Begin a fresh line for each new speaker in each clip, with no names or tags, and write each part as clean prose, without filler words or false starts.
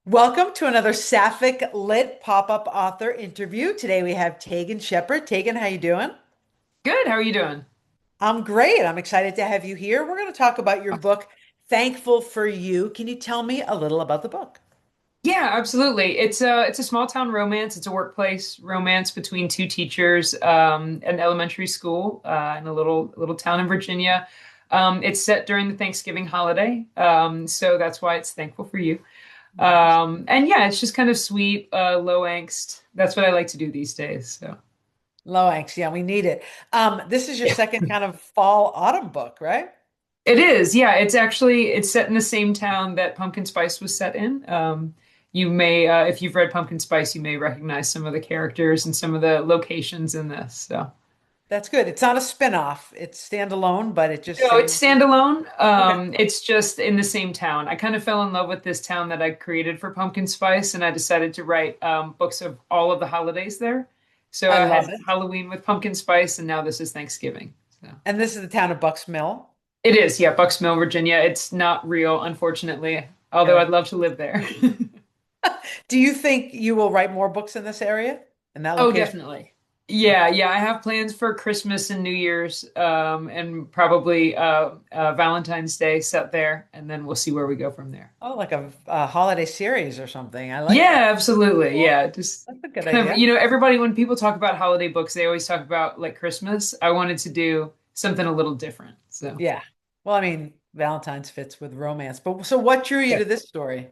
Welcome to another Sapphic Lit pop-up author interview. Today we have Tagan Shepard. Tagan, how you doing?
Good. How are you doing?
I'm great. I'm excited to have you here. We're going to talk about your book, Thankful for You. Can you tell me a little about the book?
Yeah, absolutely. It's a small town romance. It's a workplace romance between two teachers, an elementary school, in a little town in Virginia. It's set during the Thanksgiving holiday, so that's why it's Thankful for You.
Nice.
And yeah, it's just kind of sweet, low angst. That's what I like to do these days. So
Low angst. Yeah, we need it. This is your
yeah.
second kind of fall autumn book, right?
It is. Yeah, it's set in the same town that Pumpkin Spice was set in. You may, if you've read Pumpkin Spice, you may recognize some of the characters and some of the locations in this. So,
That's good. It's not a spin-off. It's standalone, but it just
no, it's
saves.
standalone.
Okay.
It's just in the same town. I kind of fell in love with this town that I created for Pumpkin Spice, and I decided to write books of all of the holidays there. So
I
I
love
had
it.
Halloween with Pumpkin Spice, and now this is Thanksgiving. So.
And this is the town of Bucks Mill.
It is, yeah, Bucks Mill, Virginia. It's not real, unfortunately, although I'd love to live there.
Do you think you will write more books in this area, in that
Oh,
location?
definitely. Yeah, yeah. I have plans for Christmas and New Year's, and probably Valentine's Day set there, and then we'll see where we go from there.
Oh, like a holiday series or something. I like that.
Yeah, absolutely.
Cool.
Yeah, just
That's a good
kind of,
idea.
everybody, when people talk about holiday books, they always talk about like Christmas. I wanted to do something a little different. So.
Yeah. Well, I mean, Valentine's fits with romance. But so what drew you to this story?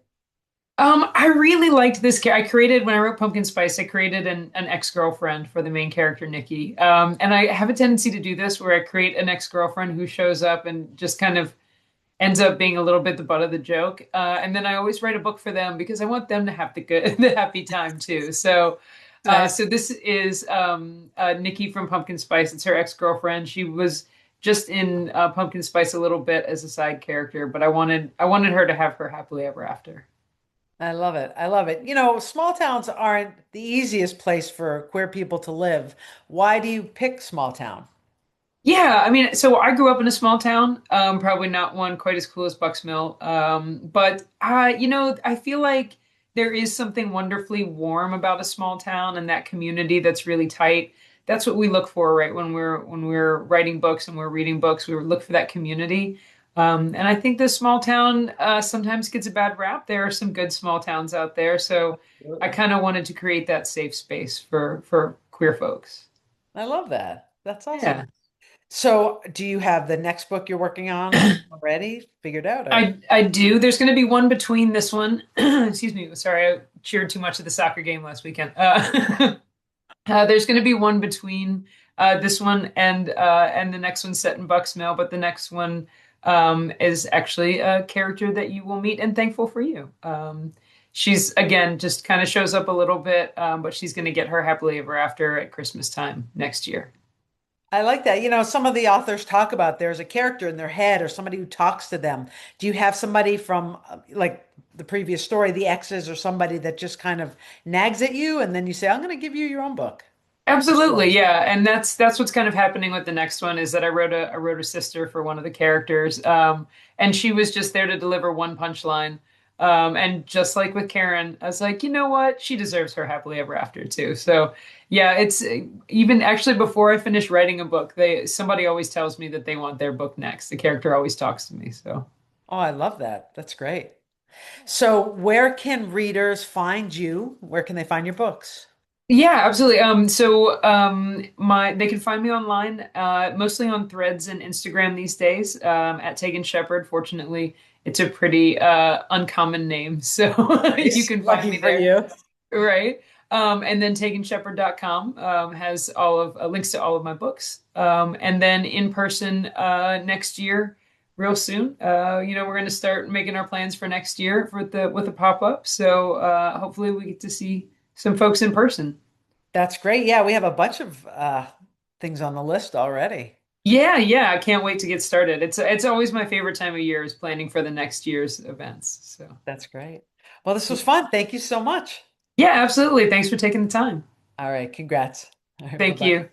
I really liked this. I created when I wrote Pumpkin Spice, I created an ex-girlfriend for the main character, Nikki. And I have a tendency to do this where I create an ex-girlfriend who shows up and just kind of ends up being a little bit the butt of the joke. And then I always write a book for them because I want them to have the good, the happy time too. So,
Nice.
so this is Nikki from Pumpkin Spice. It's her ex-girlfriend. She was just in Pumpkin Spice a little bit as a side character, but I wanted her to have her happily ever after.
I love it. I love it. You know, small towns aren't the easiest place for queer people to live. Why do you pick small town?
Yeah, I mean, so I grew up in a small town, probably not one quite as cool as Bucksmill, but I feel like there is something wonderfully warm about a small town and that community that's really tight. That's what we look for, right? When we're writing books and we're reading books, we look for that community. And I think this small town sometimes gets a bad rap. There are some good small towns out there, so I
Absolutely.
kind of wanted to create that safe space for queer folks.
I love that. That's awesome.
Yeah.
So, do you have the next book you're working on already figured out or?
I do. There's going to be one between this one. Excuse me. Sorry, I cheered too much at the soccer game last weekend. There's going to be one between this one and the next one set in Bucksmill, but the next one is actually a character that you will meet and Thankful for You. She's again just kind of shows up a little bit, but she's going to get her happily ever after at Christmas time next year.
I like that. You know, some of the authors talk about there's a character in their head or somebody who talks to them. Do you have somebody from like the previous story, the exes, or somebody that just kind of nags at you, and then you say, "I'm going to give you your own book." Just
Absolutely,
one.
yeah, and that's what's kind of happening with the next one is that I wrote a sister for one of the characters, and she was just there to deliver one punchline, and just like with Karen, I was like, you know what, she deserves her happily ever after too. So yeah, it's even actually before I finish writing a book, they somebody always tells me that they want their book next. The character always talks to me, so.
Oh, I love that. That's great. So, where can readers find you? Where can they find your books?
Yeah, absolutely. So my they can find me online, mostly on Threads and Instagram these days, at Tagan Shepard. Fortunately, it's a pretty uncommon name, so you
Nice.
can find
Lucky
me
for
there,
you.
right? And then taganshepard.com has all of links to all of my books. And then in person next year, real soon. We're going to start making our plans for next year with the pop-up. So hopefully we get to see some folks in person.
That's great. Yeah, we have a bunch of things on the list already.
Yeah, yeah, I can't wait to get started. It's always my favorite time of year is planning for the next year's events. So,
That's great. Well, this was fun. Thank you so much.
yeah, absolutely. Thanks for taking the time.
All right, congrats. All right,
Thank
bye-bye.
you.